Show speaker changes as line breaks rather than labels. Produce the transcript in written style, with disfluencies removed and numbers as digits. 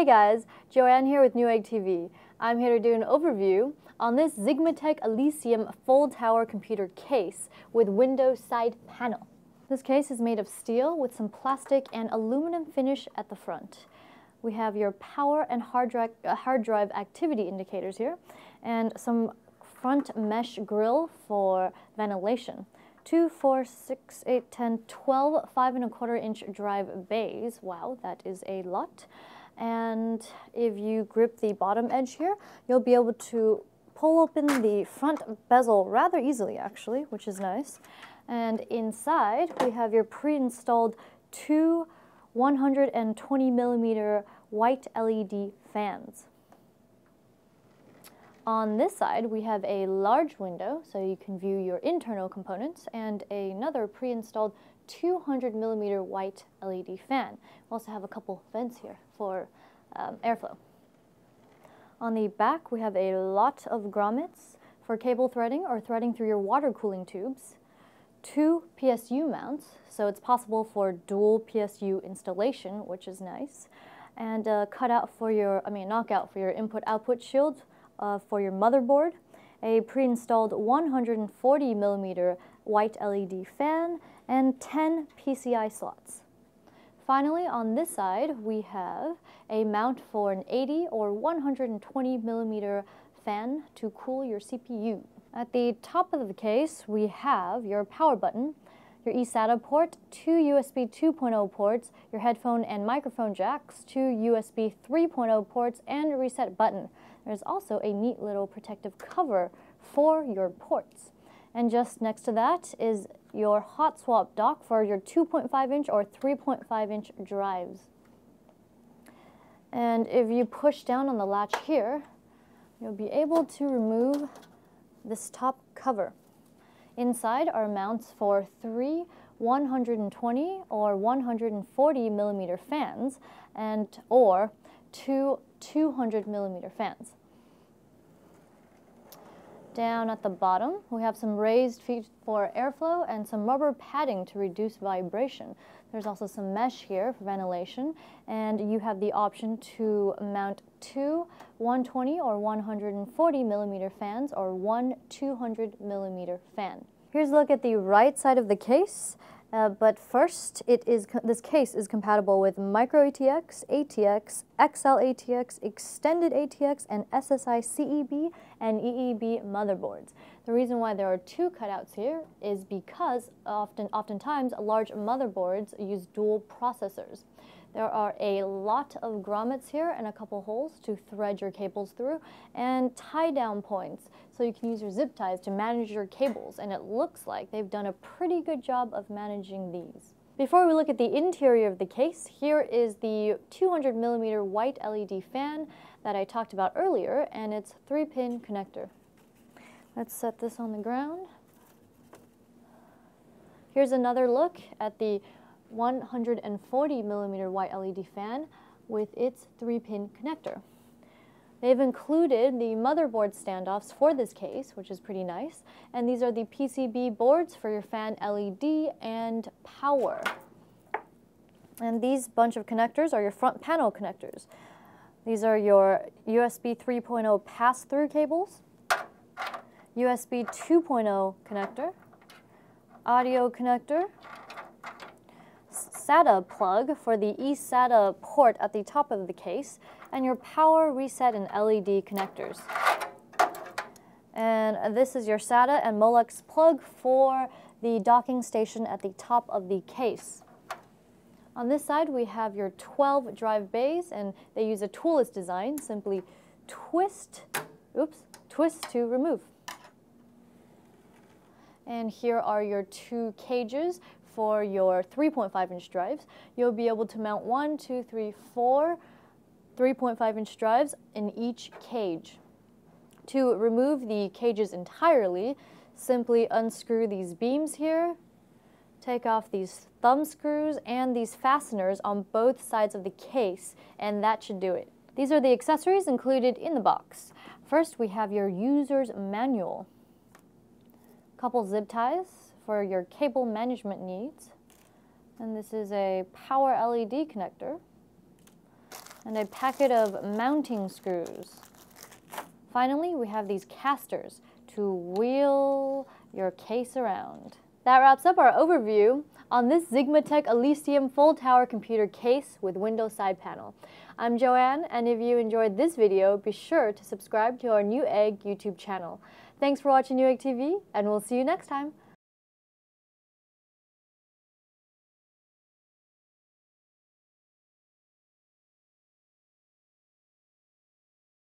Hey guys, Joanne here with Newegg TV. I'm here to do an overview on this Xigmatek Elysium full tower computer case with window side panel. This case is made of steel with some plastic and aluminum finish at the front. We have your power and hard drive activity indicators here, and some front mesh grill for ventilation. 2, 4, 6, 8, 10, 12 5¼ inch drive bays. Wow, that is a lot. And if you grip the bottom edge here, you'll be able to pull open the front bezel rather easily actually, which is nice. And inside we have your pre-installed two 120mm white LED fans. On this side, we have a large window so you can view your internal components and another pre-installed 200mm white LED fan. We also have a couple vents here for airflow. On the back, we have a lot of grommets for cable threading or threading through your water cooling tubes. 2 PSU mounts, so it's possible for dual PSU installation, which is nice. And a knockout for your input-output shield for your motherboard, a pre-installed 140mm white LED fan, and 10 PCI slots. Finally, on this side, we have a mount for an 80 or 120mm fan to cool your CPU. At the top of the case, we have your power button, your eSATA port, 2 USB 2.0 ports, your headphone and microphone jacks, 2 USB 3.0 ports, and a reset button. There's also a neat little protective cover for your ports. And just next to that is your hot swap dock for your 2.5-inch or 3.5-inch drives. And if you push down on the latch here, you'll be able to remove this top cover. Inside are mounts for 3 120 or 140mm fans or 2 200mm fans. Down at the bottom, we have some raised feet for airflow and some rubber padding to reduce vibration. There's also some mesh here for ventilation, and you have the option to mount 2 120 or 140mm fans or 1 200mm fan. Here's a look at the right side of the case. But first, this case is compatible with micro ATX, ATX, XL ATX, extended ATX, and SSI CEB and EEB motherboards. The reason why there are 2 cutouts here is because oftentimes large motherboards use dual processors. There are a lot of grommets here and a couple holes to thread your cables through, and tie-down points, so you can use your zip ties to manage your cables, and it looks like they've done a pretty good job of managing these. Before we look at the interior of the case, here is the 200mm white LED fan that I talked about earlier, and its 3-pin connector. Let's set this on the ground. Here's another look at the 140mm white LED fan with its 3-pin connector. They've included the motherboard standoffs for this case, which is pretty nice, and these are the PCB boards for your fan LED and power. And these bunch of connectors are your front panel connectors. These are your USB 3.0 pass-through cables, USB 2.0 connector, audio connector, SATA plug for the eSATA port at the top of the case, and your power, reset, and LED connectors. And this is your SATA and Molex plug for the docking station at the top of the case. On this side, we have your 12 drive bays, and they use a toolless design. Simply twist to remove. And here are your 2 cages for your 3.5-inch drives. You'll be able to mount 1, 2, 3, 4 3.5-inch drives in each cage. To remove the cages entirely, simply unscrew these beams here, take off these thumb screws and these fasteners on both sides of the case, and that should do it. These are the accessories included in the box. First, we have your user's manual, couple zip ties for your cable management needs, and this is a power LED connector, and a packet of mounting screws. Finally, we have these casters to wheel your case around. That wraps up our overview on this Xigmatek Elysium full tower computer case with Windows side panel. I'm Joanne, and if you enjoyed this video, be sure to subscribe to our Newegg YouTube channel. Thanks for watching Newegg TV, and we'll see you next time.